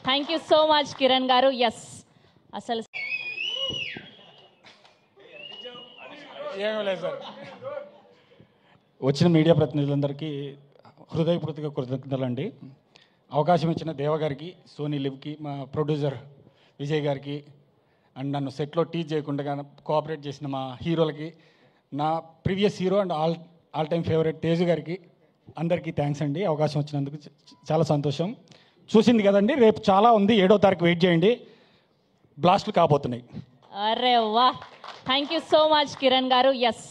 Thank you so much Kiran గారు. Yes అసలు ఏమీ లేదు సార్. వచ్చిన మీడియా ప్రతినిధులందరికీ హృదయపూర్వక కృతజ్ఞతలండి. అవకాశం ఇచ్చిన దేవ గారికి, సోనీ లివ్కి, మా ప్రొడ్యూసర్ విజయ్ గారికి, అండ్ నన్ను సెట్లో టీచ్ చేయకుండా కోఆపరేట్ చేసిన మా హీరోలకి, నా previous hero and all time favourite Teju గారికి అందరికీ థ్యాంక్స్ అండి. అవకాశం వచ్చినందుకు చాలా సంతోషం. చూసింది కదండి, రేపు చాలా ఉంది. 7వ తారీఖు వెయిట్ చేయండి, బ్లాస్ట్లు కాబోతున్నాయి. అరే వా, thank you so much Kiran గారు. ఎస్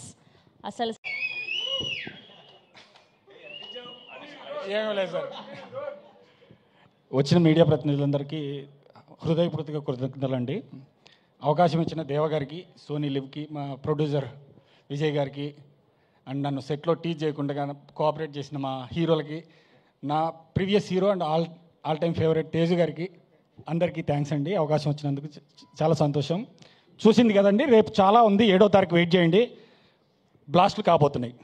అసలు ఏమీ లేదు సార్. వచ్చిన మీడియా ప్రతినిధులందరికీ హృదయపూర్వక కృతజ్ఞతలండి. అవకాశం ఇచ్చిన దేవ గారికి, సోనీ లివ్కి, మా ప్రొడ్యూసర్ విజయ్ గారికి, అండ్ నన్ను సెట్లో టీచ్ చేయకుండా కోఆపరేట్ చేసిన మా హీరోలకి, నా previous hero and all time favourite Teju గారికి అందరికీ థ్యాంక్స్ అండి. అవకాశం వచ్చినందుకు చాలా సంతోషం. చూసింది కదండి, రేపు చాలా ఉంది. 7వ తారీఖు వెయిట్ చేయండి, బ్లాస్ట్లు కాబోతున్నాయి.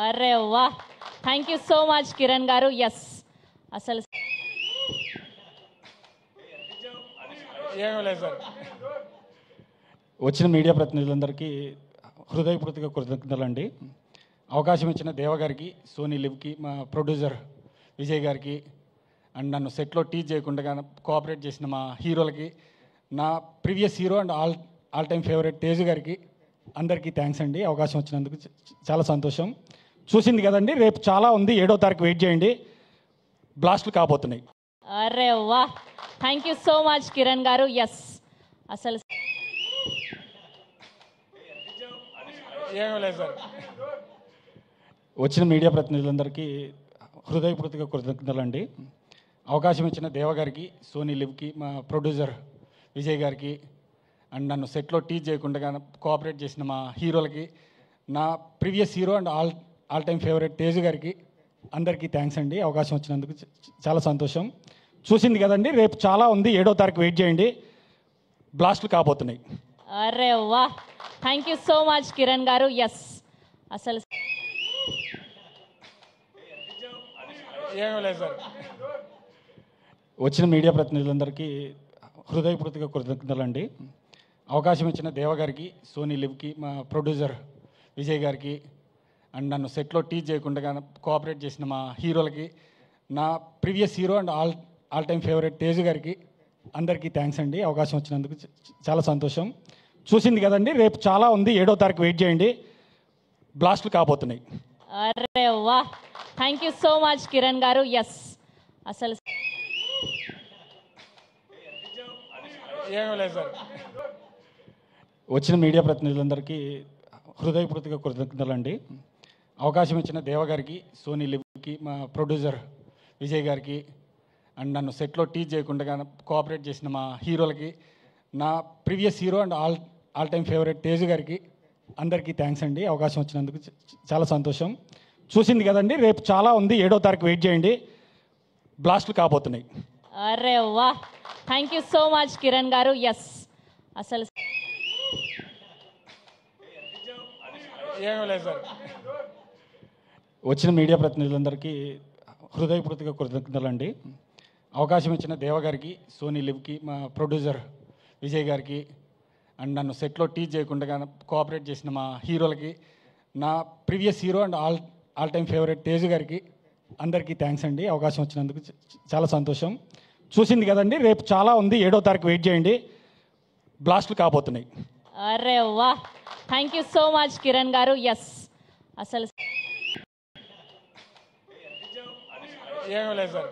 అరే వా, thank you so much Kiran గారు. ఎస్ అసలు ఏమీ లేదు సార్. వచ్చిన మీడియా ప్రతినిధులందరికీ హృదయపూర్వక కృతజ్ఞతలండి. అవకాశం ఇచ్చిన దేవ గారికి, సోనీ లివ్కి, మా ప్రొడ్యూసర్ విజయ్ గారికి, అండ్ నన్ను సెట్లో టీచ్ చేయకుండా కోఆపరేట్ చేసిన మా హీరోలకి, నా previous hero and all time favourite Teju గారికి అందరికీ థ్యాంక్స్ అండి. అవకాశం వచ్చినందుకు చాలా సంతోషం. చూసింది కదండి, రేపు చాలా ఉంది. 7వ తారీఖు వెయిట్ చేయండి, బ్లాస్ట్లు కాబోతున్నాయి. అరే వా, thank you so much Kiran గారు. ఎస్ అసలు ఏమీ లేదు సార్. వచ్చిన మీడియా ప్రతినిధులందరికీ హృదయపూర్వక కృతజ్ఞతలండి. అవకాశం ఇచ్చిన దేవ గారికి, సోనీ లివ్కి, మా ప్రొడ్యూసర్ విజయ్ గారికి, అండ్ నన్ను సెట్లో టీచ్ చేయకుండా కోఆపరేట్ చేసిన మా హీరోలకి, నా previous hero and all time favourite Teju గారికి అందరికీ థ్యాంక్స్ అండి. అవకాశం వచ్చినందుకు చాలా సంతోషం. చూసింది కదండి, రేపు చాలా ఉంది. 7వ తారీఖు వెయిట్ చేయండి, బ్లాస్ట్లు కాబోతున్నాయి. అరే వా, thank you so much Kiran గారు. ఎస్ అసలు ఏమీ లేదు సార్. వచ్చిన మీడియా ప్రతినిధులందరికీ హృదయపూర్వక కృతజ్ఞతలండి. అవకాశం ఇచ్చిన దేవ గారికి, సోనీ లివ్కి, మా ప్రొడ్యూసర్ విజయ్ గారికి, అండ్ నన్ను సెట్లో టీచ్ చేయకుండా కోఆపరేట్ చేసిన మా హీరోలకి, నా previous hero and all time favourite Teju గారికి అందరికీ థ్యాంక్స్ అండి. అవకాశం వచ్చినందుకు చాలా సంతోషం. చూసింది కదండి, రేపు చాలా ఉంది. 7వ తారీఖు వెయిట్ చేయండి, బ్లాస్ట్లు కాబోతున్నాయి. అరే వా, thank you so much Kiran గారు. ఎస్ అసలు ఏమీ లేదు సార్. వచ్చిన మీడియా ప్రతినిధులందరికీ హృదయపూర్వక కృతజ్ఞతలండి. అవకాశం ఇచ్చిన దేవ గారికి, సోనీ లివ్కి, మా ప్రొడ్యూసర్ విజయ్ గారికి, అండ్ నన్ను సెట్లో టీచ్ చేయకుండా కోఆపరేట్ చేసిన మా హీరోలకి, నా previous hero and all time favourite Teju గారికి అందరికీ థ్యాంక్స్ అండి. అవకాశం వచ్చినందుకు చాలా సంతోషం. చూసింది కదండి, రేపు చాలా ఉంది. 7వ తారీఖు వెయిట్ చేయండి, బ్లాస్ట్లు కాబోతున్నాయి. అరే వా, thank you so much Kiran గారు. ఎస్ అసలు ఏమీ లేదు సార్. వచ్చిన మీడియా ప్రతినిధులందరికీ హృదయపూర్వక కృతజ్ఞతలండి. అవకాశం ఇచ్చిన దేవ గారికి, సోనీ లివ్కి, మా ప్రొడ్యూసర్ విజయ్ గారికి, అండ్ నన్ను సెట్లో టీచ్ చేయకుండా కోఆపరేట్ చేసిన మా హీరోలకి, నా previous hero and all time favourite Teju గారికి అందరికీ థ్యాంక్స్ అండి. అవకాశం వచ్చినందుకు చాలా సంతోషం. చూసింది కదండి, రేపు చాలా ఉంది. 7వ తారీఖు వెయిట్ చేయండి, బ్లాస్ట్లు కాబోతున్నాయి. అరే వా, thank you so much Kiran గారు. ఎస్ అసలు ఏమీ లేదు సార్.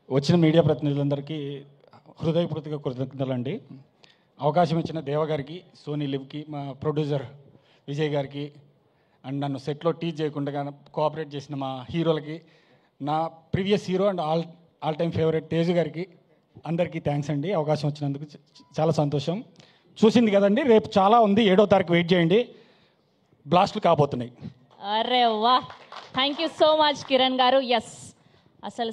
వచ్చిన మీడియా ప్రతినిధులందరికీ హృదయపూర్వక కృతజ్ఞతలండి. అవకాశం ఇచ్చిన దేవ గారికి, సోనీ లివ్కి, మా ప్రొడ్యూసర్ విజయ్ గారికి, అండ్ నన్ను సెట్లో టీచ్ చేయకుండా కోఆపరేట్ చేసిన మా హీరోలకి, నా previous hero and all time favourite Teju గారికి అందరికీ థ్యాంక్స్ అండి. అవకాశం వచ్చినందుకు చాలా సంతోషం. చూసింది కదండి, రేపు చాలా ఉంది. 7వ తారీఖు వెయిట్ చేయండి, బ్లాస్ట్లు కాబోతున్నాయి. అరే వా, thank you so much Kiran గారు. ఎస్ అసలు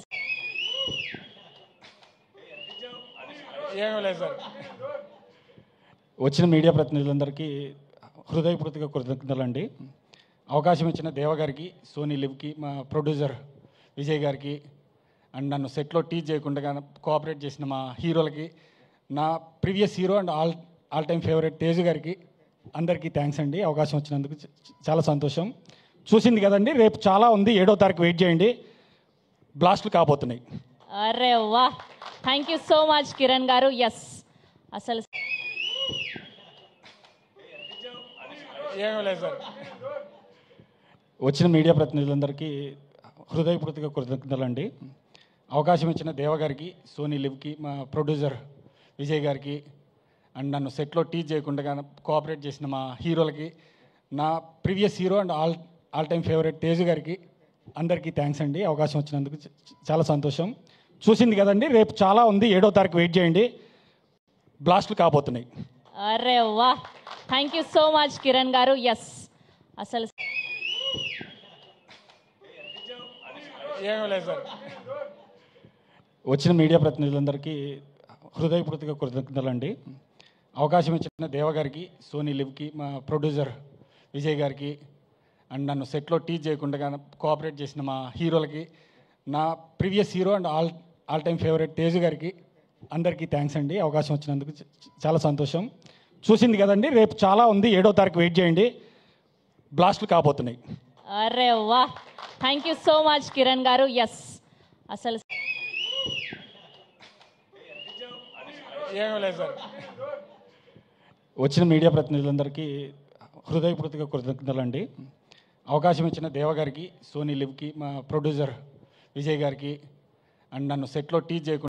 ఏమీ లేదు సార్. వచ్చిన మీడియా ప్రతినిధులందరికీ హృదయపూర్వక కృతజ్ఞతలండి. అవకాశం ఇచ్చిన దేవ గారికి, సోనీ లివ్కి, మా ప్రొడ్యూసర్ విజయ్ గారికి, అండ్ నన్ను సెట్లో టీచ్ చేయకుండా కోఆపరేట్ చేసిన మా హీరోలకి, నా previous hero and all time favourite Teju గారికి అందరికీ థ్యాంక్స్ అండి. అవకాశం వచ్చినందుకు చాలా సంతోషం. చూసింది కదండి, రేపు చాలా ఉంది. 7వ తారీఖు వెయిట్ చేయండి, బ్లాస్ట్లు కాబోతున్నాయి. అరే వా, thank you so much Kiran గారు. ఎస్, అసలు ఏమీ లేదు సార్. వచ్చిన మీడియా ప్రతినిధులందరికీ హృదయపూర్వక కృతజ్ఞతలండి. అవకాశం ఇచ్చిన దేవ గారికి, సోనీ లివ్కి, మా ప్రొడ్యూసర్ విజయ్ గారికి, అండ్ నన్ను సెట్లో టీచ్ చేయకుండా కోఆపరేట్ చేసిన మా హీరోలకి, నా previous hero and all time favourite Teju గారికి అందరికీ థ్యాంక్స్ అండి. అవకాశం వచ్చినందుకు చాలా సంతోషం. చూసింది కదండి, రేపు చాలా ఉంది. 7వ తారీఖు వెయిట్ చేయండి, బ్లాస్ట్లు కాబోతున్నాయి. అరే వా, thank you so much Kiran గారు. ఎస్, అసలు ఏమీ లేదు సార్. వచ్చిన మీడియా ప్రతినిధులందరికీ హృదయపూర్వక కృతజ్ఞతలండి. అవకాశం ఇచ్చిన దేవ గారికి, సోనీ లివ్కి, మా ప్రొడ్యూసర్ విజయ్ గారికి, అండ్ నన్ను సెట్లో టీచ్ చేయకుండా కోఆపరేట్ చేసిన మా హీరోలకి, నా previous hero and all time favourite Teju గారికి అందరికీ థ్యాంక్స్ అండి. అవకాశం వచ్చినందుకు చాలా సంతోషం. చూసింది కదండి, రేపు చాలా ఉంది. 7వ తారీఖు వెయిట్ చేయండి, బ్లాస్ట్లు కాబోతున్నాయి. అరే వా, thank you so much Kiran గారు. ఎస్, అసలు ఏమీ లేదు సార్. వచ్చిన మీడియా ప్రతినిధులందరికీ హృదయపూర్వక కృతజ్ఞతలండి. అవకాశం ఇచ్చిన దేవ గారికి, సోనీ లివ్కి, మా ప్రొడ్యూసర్ విజయ్ గారికి, అండ్ నన్ను సెట్లో టీచ్ చేయకుండా